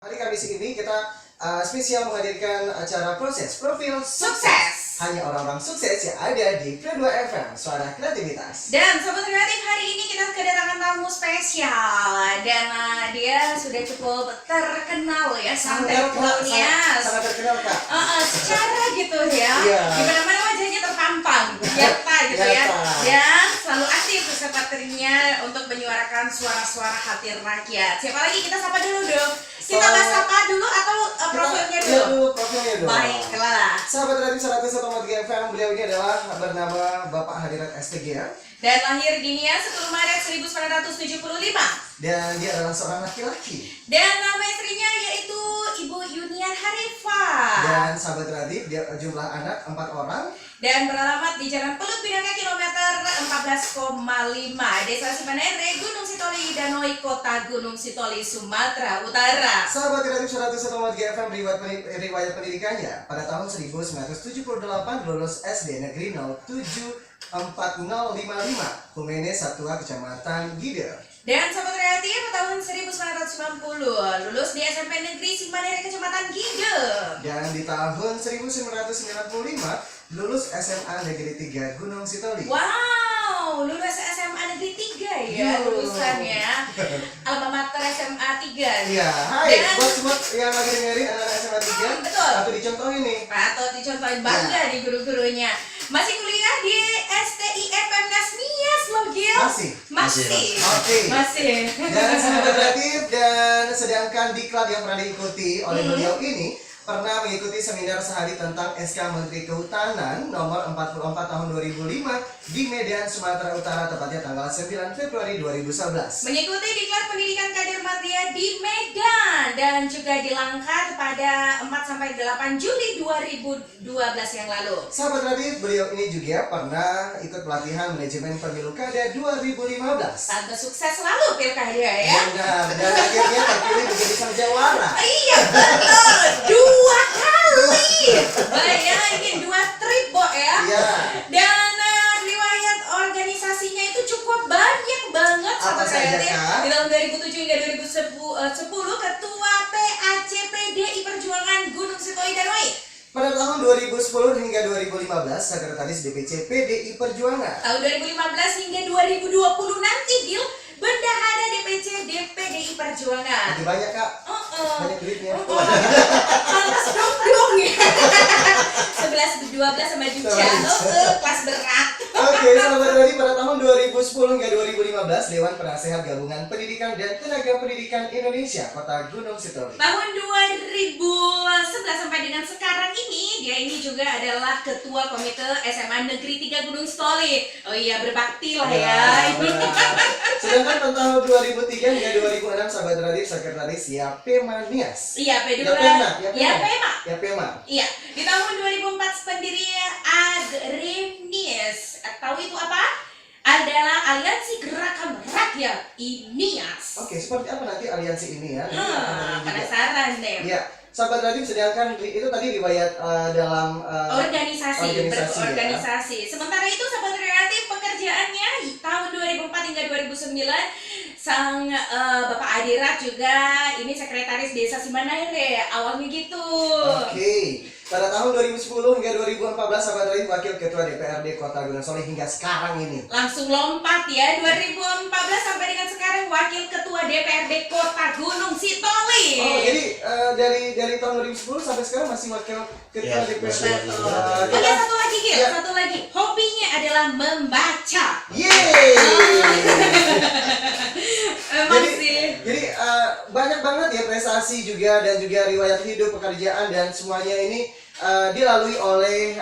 Hari Kamis ini kita spesial menghadirkan acara proses profil Sukses. Hanya orang-orang sukses yang ada di Pro 2 FM, Suara Kreativitas. Dan Sobat Kreatif, hari ini kita kedatangan tamu spesial. Dan dia sudah cukup terkenal ya, sampai dunia. Sangat terkenal, Kak. Secara gitu ya, Iya. di mana-mana wajahnya terpampang, nyata gitu ya. Dan selalu aktif sekretarinya untuk menyuarakan suara-suara hati rakyat. Siapa lagi? Kita sapa dulu dong. Kita bahas sapa dulu atau profilnya dulu? Profilnya dulu. Baiklah. Sahabat Radio 101,3 FM, beliau ini adalah bernama Bapak Hadirat STG. Dan lahir di Nia 10 Maret 1975. Dan dia adalah seorang laki-laki. Dan nama istrinya yaitu Ibu Yuniar Harifah. Dan sahabat Radio, dia jumlah anak 4 orang. Dan beralamat di Jalan Pelut Bidangnya kilometer 14,5 Desa Simanere, Gunung Sitoli, Danoi, Kota Gunung Sitoli, Sumatera Utara. Sahabat Radio 101,3 FM, riwayat pendidikannya pada tahun 1978 lulus SD Negeri 074055 Humene Satua, Kecamatan Gider. Dan Sobat Kreatif tahun 1990 lulus di SMP Negeri Simanere, Kecamatan Gider. Dan di tahun 1995 lulus SMA Negeri 3 Gunung Sitoli. Wow, lulus SMA Negeri 3 ya lulusannya. Alma mater SMA 3. Iya, hai Dan- buat semua yang lagi dengerin anak-anak SMA 3, betul. atau dicontohin nih. Patut dicontohin, bangga di guru-gurunya. Masih kuliah di STIFM Nasnias loh, Gil? Masih. Masih. Dan sahabat kreatif, dan sedangkan diklat yang pernah diikuti oleh beliau ini pernah mengikuti seminar sehari tentang SK Menteri Kehutanan nomor 44 tahun 2005 di Medan, Sumatera Utara, tepatnya tanggal 9 Februari 2011. Mengikuti diklat pendidikan kader madya di Medan dan juga di Langkat pada 4-8 Juli 2012 yang lalu. Sahabat kreatif, beliau ini juga pernah ikut pelatihan manajemen pemilu kada 2015. Tante sukses selalu pilkada ya. Benar, dan akhirnya terpilih menjadi sang jawara. Iya betul, 2 kali. Bayangin 2 trip, Bo ya. Iya. Dan riwayat organisasinya itu cukup banyak banget. Apa Sobat saja, Kreatif. Kak? Di tahun 2007 hingga 2010 Ketua PAC PDI Perjuangan Gunung Sitoli Danoi. Pada tahun 2010 hingga 2015, Sekretaris DPC PDI Perjuangan. Tahun 2015 hingga 2020 nanti, Gil, Bendahara DPC DPDI Perjuangan. Lebih banyak, Kak. Banyak duitnya. Pantas dong ya. 11-12 sama Duca. Kelas berat. Oke, sahabat Radio, pada tahun 2010 hingga 2015, Dewan Penasehat Gabungan Pendidikan dan Tenaga Pendidikan Indonesia, Kota Gunung Sitoli. Tahun 2011 sampai dengan sekarang ini, dia ini juga adalah Ketua Komite SMA Negeri 3 Gunung Sitoli. Oh iya, berbakti lah ya. Benar. Sedangkan pada tahun 2003 hingga 2006, sahabat Radio, Sekretaris Yapema Nias. Iya, Yapema. Yapema. Iya, di tahun 2004 pendiri Agremias. Tahu itu apa? Adalah Aliansi Gerakan Rakyat INIAS. Oke, seperti apa nanti aliansi ini ya? Nanti akan ada juga. Penasaran deh. Iya, sahabat Radio, sedangkan itu tadi riwayat dalam Organisasi, organisasi, ya. Sementara itu sahabat kreatif pekerjaannya tahun 2004 hingga 2009 sang Bapak Adirat juga ini sekretaris Desa Simanere awalnya gitu. Oke. Pada tahun 2010 hingga 2014, sahabat Radio, Wakil Ketua DPRD Kota Gunung Sitoli hingga sekarang ini. Langsung lompat ya, 2014 sampai dengan sekarang Wakil Ketua DPRD Kota Gunung Sitoli. Oh, jadi dari tahun 2010 sampai sekarang masih Wakil Ketua Ya, DPRD. masih. Oke, satu lagi Gil, Ya. satu lagi. Hobinya adalah membaca. Yeay! Emang sih. Jadi banyak banget ya prestasi juga dan juga riwayat hidup, pekerjaan dan semuanya ini dilalui oleh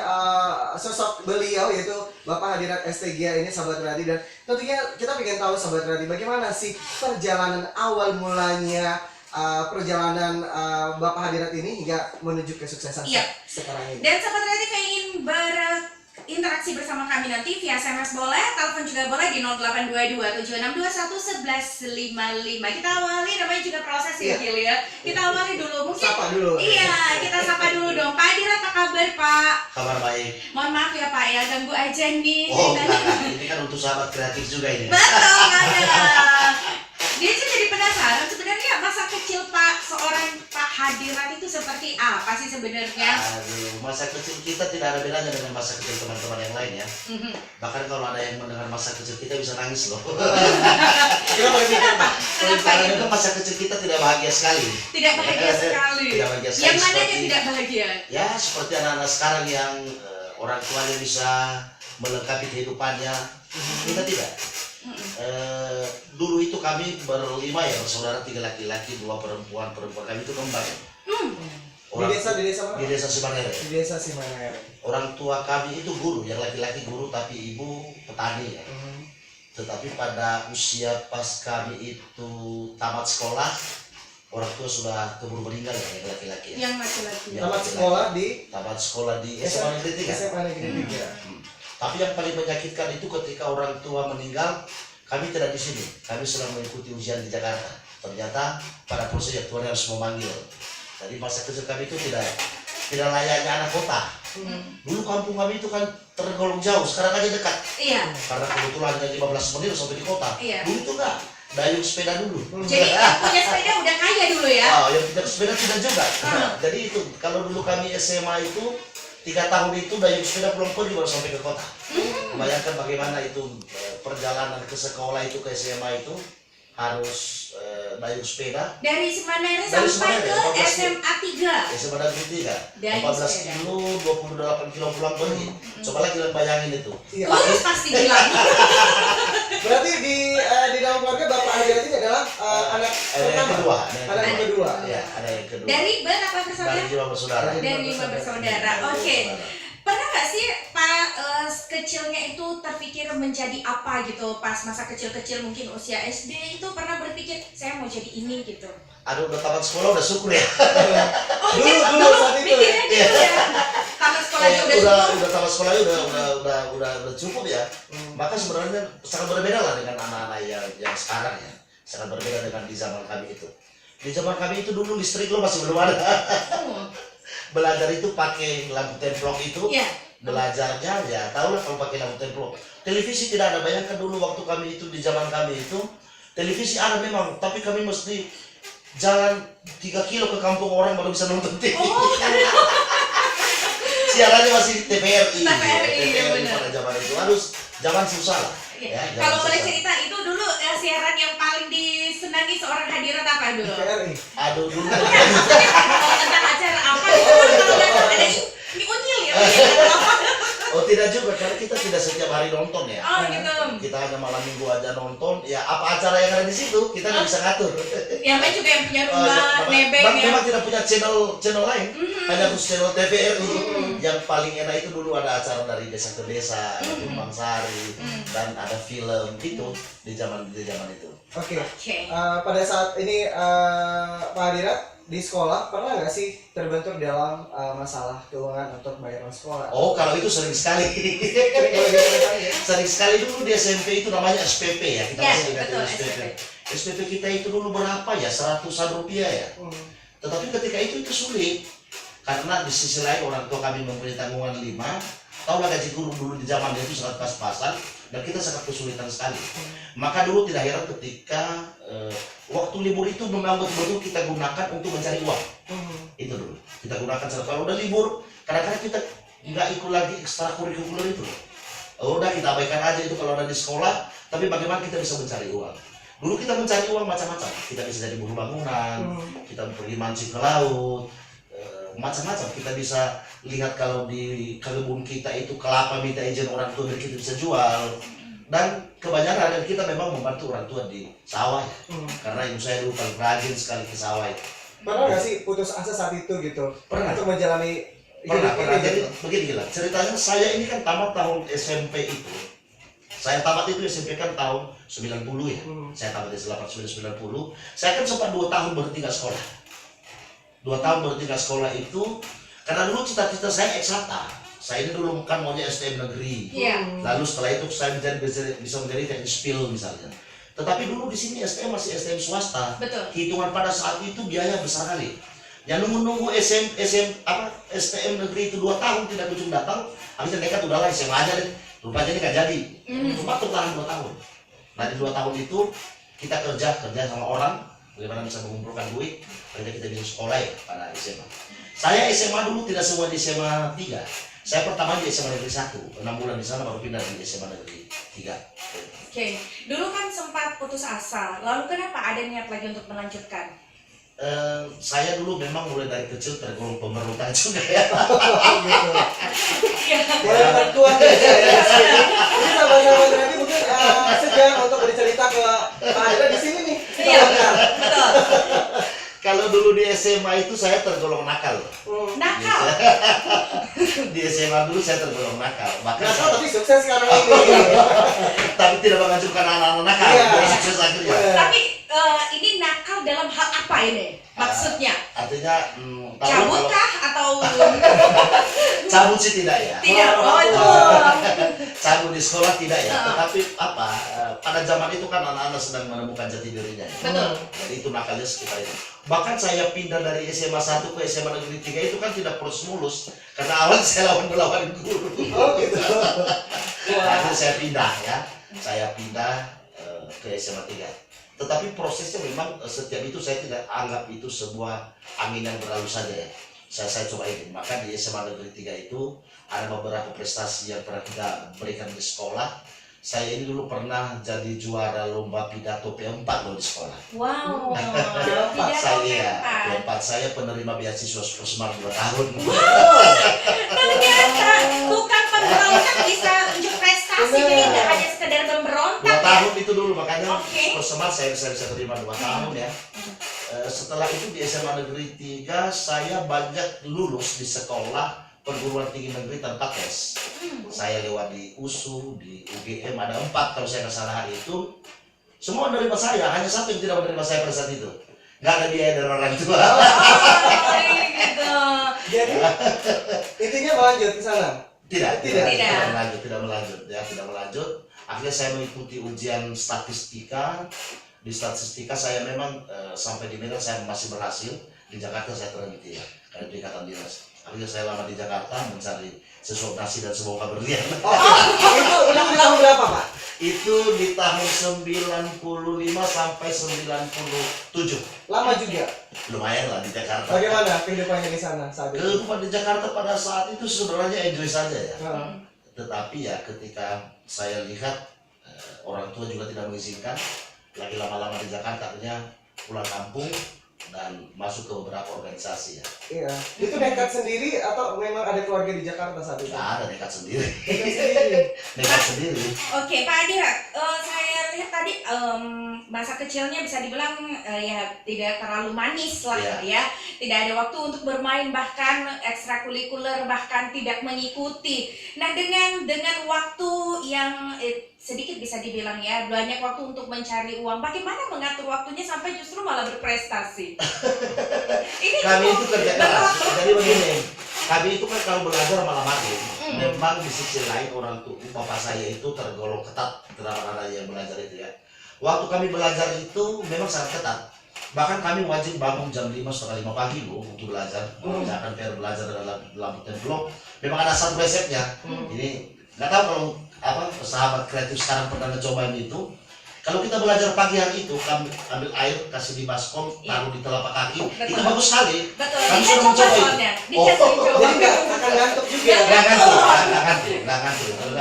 sosok beliau, yaitu Bapak Hadirat STG ini, sahabat Radio. Dan tentunya kita ingin tahu, sahabat Radio, bagaimana sih perjalanan awal mulanya perjalanan Bapak Hadirat ini hingga menuju kesuksesan Iya. sekarang ini. Dan sahabat kreatif yang ingin berinteraksi bersama kami nanti via SMS boleh, telepon juga boleh di 0822 7621 1155. Kita awali, namanya juga proses ya, Iya. Gil ya. Kita awali dulu, mungkin. Sapa dulu. Iya, kita sapa dulu dong. Pak Adirat, apa kabar Pak? Kabar baik. Mohon maaf ya Pak ya, ganggu aja nih. Oh, enggak. Ini kan untuk sahabat kreatif juga ini. Betul, ada. Dia sih jadi penasaran sebenarnya masa kecil seorang Pak Hadirat itu seperti apa sih sebenarnya? Aduh, masa kecil kita tidak ada bedanya dengan masa kecil teman-teman yang lain ya. Bahkan kalau ada yang mendengar masa kecil kita bisa nangis loh. Kenapa gitu? Kenapa? Kenapa Karena itu? memang masa kecil kita tidak bahagia sekali. Tidak bahagia sekali. Tidak bahagia sekali. Yang mana yang seperti- tidak bahagia? Ya seperti anak-anak sekarang yang orang tuanya bisa melengkapi kehidupannya, kita tidak. Dulu itu kami berlima ya, bersaudara, 3 laki-laki, 2 perempuan. Perempuan kami itu kembar. Di desa mana? Di desa Simanere. Di desa Simanere. Orang tua kami itu guru, yang laki-laki guru tapi ibu petani ya. Tetapi pada usia pas kami itu tamat sekolah, orang tua sudah keburu meninggal ya, yang laki-laki ya. Yang laki-laki. Ya. Tamat sekolah di SMA Negeri 3. SMA Negeri 3. Tapi yang paling menyakitkan itu ketika orang tua meninggal, kami tidak di sini. Kami sedang mengikuti ujian di Jakarta. Ternyata pada proses Tuhan harus memanggil. Jadi masa kecil kami itu tidak layaknya anak kota. Dulu kampung kami itu kan tergolong jauh, sekarang aja dekat. Iya. Karena kebetulan hanya 15 menit sampai di kota. Iya. Dulu itu enggak, dayung sepeda dulu. Jadi yang punya sepeda udah kaya dulu ya? Yang tidak sepeda tidak juga. Jadi itu kalau dulu kami SMA itu 3 tahun itu dayung sepeda pulang pergi baru sampai ke kota. Bayangkan bagaimana itu perjalanan ke sekolah itu, ke SMA itu harus dayung sepeda. Dari Simanere Dari sampai Simanere, ke 14 SMA 3. SMA Negeri 3. Dayung 14 sepeda. kilo, 28 kilo pulang pergi. Coba lagi kalian bayangin itu. Iya. Kurus pasti bilang. Berarti di dalam keluarga Bapak Hadirat ini adalah anak Ada yang pertama. kedua. Anak yang kedua. Ya, ada yang kedua. Dari berapa Dari bersaudara? 5 bersaudara. Dari 5 bersaudara. Oke. Pernah nggak sih Pak kecilnya itu terpikir menjadi apa gitu pas masa kecil-kecil mungkin usia SD itu pernah berpikir saya mau jadi ini gitu? Aduh, udah tamat sekolah udah syukur ya. Oh Dulu- iya, dulu saat itu. mikirnya gitu ya. Tamat sekolahnya udah cukup. Udah tamat sekolahnya udah cukup ya. Maka sebenarnya sangat berbeda lah dengan anak-anak yang sekarang ya. Sangat berbeda dengan di zaman kami itu. Di zaman kami itu dulu listrik lo masih belum ada. Oh, Belajar itu pakai lampu templok itu. iya. Belajarnya ya tahu lah kalau pakai lampu templok. Televisi tidak ada. Bayangkan dulu waktu kami itu di zaman kami itu televisi ada memang, tapi kami mesti jalan 3 kilo ke kampung orang baru bisa nonton TV. Oh, Siarannya masih TVRI. TVRI, ya benar. pada zaman itu. Harus zaman susah lah. iya. Ya, zaman Kalau boleh susah. cerita itu dulu siaran yang paling disenangi seorang hadirat apa dulu? TVRI. Aduh dulu. Kalau tentang acara apa itu kalau nggak salah ada ini unyil ya. Oh tidak juga, karena kita tidak setiap hari nonton ya. Oh gitu. Kita hanya malam minggu aja nonton. Ya apa acara yang ada di situ kita nggak bisa ngatur. Yang lain juga yang punya rumah nebeng ya. Memang tidak punya channel lain, hanya harus channel TVRI. Yang paling enak itu dulu ada acara dari desa ke desa, ada Tumpang Sari, dan ada film gitu di zaman itu. Oke. Oke. Pada saat ini Pak Hadirat di sekolah pernah nggak sih terbentur dalam masalah keuangan untuk bayaran sekolah? Oh kalau itu sering sekali. Sering kalau diceritain ya. Sering sekali dulu di SMP itu namanya SPP ya, kita Ya, masih ingat betul, itu SPP. SPP. SPP kita itu dulu berapa ya, 100-an rupiah ya. Tetapi ketika itu sulit, karena di sisi lain orang tua kami memberi tanggungan 5. Tahulah gaji guru dulu di zaman itu sangat pas-pasan dan kita sangat kesulitan sekali. Maka dulu tidak heran ketika waktu libur itu memang betul-betul kita gunakan untuk mencari uang. Itu dulu kita gunakan kalau udah libur, kadang-kadang kita nggak ikut lagi ekstrakurikuler itu. Udah kita abaikan aja itu kalau ada di sekolah. Tapi bagaimana kita bisa mencari uang? Dulu kita mencari uang macam-macam. Kita bisa jadi buruh bangunan, kita pergi mancing ke laut, macam-macam. Kita bisa lihat kalau di kebun kita itu kelapa minta izin orang tua biar kita bisa jual. Dan kebanyakan kita memang membantu orang tua di sawah ya. Karena ibu saya dulu paling rajin sekali ke sawah itu. Pernah nggak sih putus asa saat itu gitu? Pernah. Untuk menjalani Pernah. hidup ini Jadi gitu? begini gila, ceritanya saya ini kan tamat tahun SMP itu. Saya tamat itu SMP kan tahun 90 ya. Saya tamat di 8990. Saya kan sempat 2 tahun berhenti nggak sekolah. 2 tahun berhenti nggak sekolah itu karena dulu cita-cita saya eksakta. Saya ini dulu kan maunya STM negeri. Iya. Lalu setelah itu saya bisa menjadi teknik sipil misalnya. Tetapi dulu di sini STM masih STM swasta. Betul. Hitungan pada saat itu biaya besar kali. Yang nunggu STM negeri itu 2 tahun tidak kunjung datang, habisnya nekat udahlah SMA aja deh. Rupanya ini nggak jadi. Cuma tertahan 2 tahun. Nah di 2 tahun itu kita kerja sama orang bagaimana bisa mengumpulkan duit, akhirnya kita bikin sekolah ya pada SMA. Saya SMA dulu tidak semua di SMA 3. Saya pertama di SMA Negeri 1, 6 bulan di sana baru pindah di SMA Negeri 3. Oke, dulu kan sempat putus asa, lalu kenapa ada niat lagi untuk melanjutkan? Saya dulu memang mulai dari kecil tergolong pemberontak juga ya. Boleh terkuat ya. Ini sahabat-sahabat nanti mungkin segan untuk bercerita ke Pak Adira di sini nih. Iya, betul. Kalau dulu di SMA itu saya tergolong nakal. Nakal. Di SMA dulu saya tergolong nakal. Bahkan Nakal tapi sukses sekarang ini. tapi tidak menghancurkan anak-anak nakal. Iya. Jadi sukses akhirnya. Tapi ini nakal dalam hal apa ini? Maksudnya? Artinya Cabut kah atau cabut sih tidak ya. tidak? Oh itu. Cabut di sekolah tidak ya. Tetapi apa? Pada zaman itu kan anak-anak sedang menemukan jati dirinya. Ya. Betul. Jadi itu nakalnya sekitar itu. Bahkan saya pindah dari SMA 1 ke SMA Negeri 3 itu kan tidak mulus karena awal saya melawan guru. Oh gitu. Akhirnya saya pindah ya. Saya pindah ke SMA 3. Tetapi prosesnya memang setiap itu saya tidak anggap itu sebuah angin yang berlalu saja ya. Saya coba ini. Maka di SMA Negeri 3 itu ada beberapa prestasi yang pernah kita berikan di sekolah. Saya ini dulu pernah jadi juara lomba pidato P4 loh di sekolah. Wow. P4 saya penerima beasiswa Super Smart 2 tahun. Ternyata bukan pemberontak bisa unjuk prestasi, jadi tidak hanya sekedar memberontak 2 ya. tahun itu dulu makanya Oke. Super Smart saya bisa terima 2 tahun ya. Setelah itu di SMA Negeri 3 saya banyak lulus di sekolah perguruan tinggi negeri tanpa tes. Saya lewat di USU, di UGM ada 4 kalau saya nggak salah hari itu. Semua menerima saya, hanya satu yang tidak menerima saya pada saat itu. Nggak ada biaya dari orang tua. Oh, gitu. Jadi intinya melanjut ke sana. Tidak melanjut. Akhirnya saya mengikuti ujian statistika. Di statistika saya memang sampai di Medan saya masih berhasil. Di Jakarta saya terhenti ya, karena di ikatan dinas. Akhirnya saya lama di Jakarta mencari sesuap nasi dan sebuah berlian. Itu udah di tahun berapa Pak? Itu di tahun 95 sampai 97. Lama juga. Lumayan lah di Jakarta. Bagaimana kehidupannya di sana saat itu? Kehidupan di Jakarta pada saat itu sebenarnya enjoy saja ya. Heeh. Tetapi ya ketika saya lihat orang tua juga tidak mengizinkan, lagi lama-lama di Jakarta akhirnya pulang kampung dan masuk ke beberapa organisasi ya. Iya. Itu nekat sendiri atau memang ada keluarga di Jakarta saat itu? Nggak ada, nekat sendiri. Nekat sendiri. Nekat sendiri. Oke, Pak Adira, saya lihat tadi masa kecilnya bisa dibilang ya tidak terlalu manis lah ya. Tidak ada waktu untuk bermain, bahkan ekstrakurikuler, bahkan tidak mengikuti. Nah, dengan waktu yang sedikit bisa dibilang ya, banyak waktu untuk mencari uang. Bagaimana mengatur waktunya sampai justru malah berprestasi? Ini Kami itu kerja keras. betul. Jadi begini, kami itu kan kalau belajar malam hari, memang di sisi lain orang tua bapak saya itu tergolong ketat terhadap anak yang belajar itu ya. Waktu kami belajar itu memang sangat ketat. Bahkan kami wajib bangun jam 5:30 pagi loh untuk belajar. Jangan fair belajar dalam templok. Memang ada satu resepnya. Ini nggak tahu kalau sahabat kreatif sekarang pernah mencoba itu. Kalau kita belajar pagi hari itu, kami ambil air, kasih di baskom, taruh di telapak kaki, itu bagus sekali. Betul. Kami Dia sudah coba mencoba itu. soalnya. Dia coba. Jadi nggak akan ngantuk juga. Nggak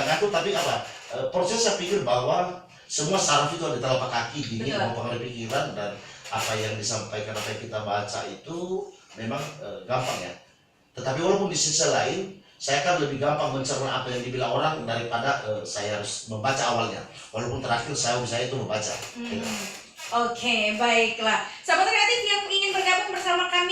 ngantuk. Tapi apa? Proses saya pikir bahwa semua saraf itu ada di telapak kaki, dingin, Betul. mempengaruhi pikiran dan apa yang disampaikan, apa yang kita baca itu memang gampang ya. Tetapi walaupun di sisi lain saya kan lebih gampang mencerna apa yang dibilang orang daripada saya harus membaca awalnya. Walaupun terakhir saya itu membaca. Oke, baiklah. Sahabat kreatif yang ingin bergabung bersama kami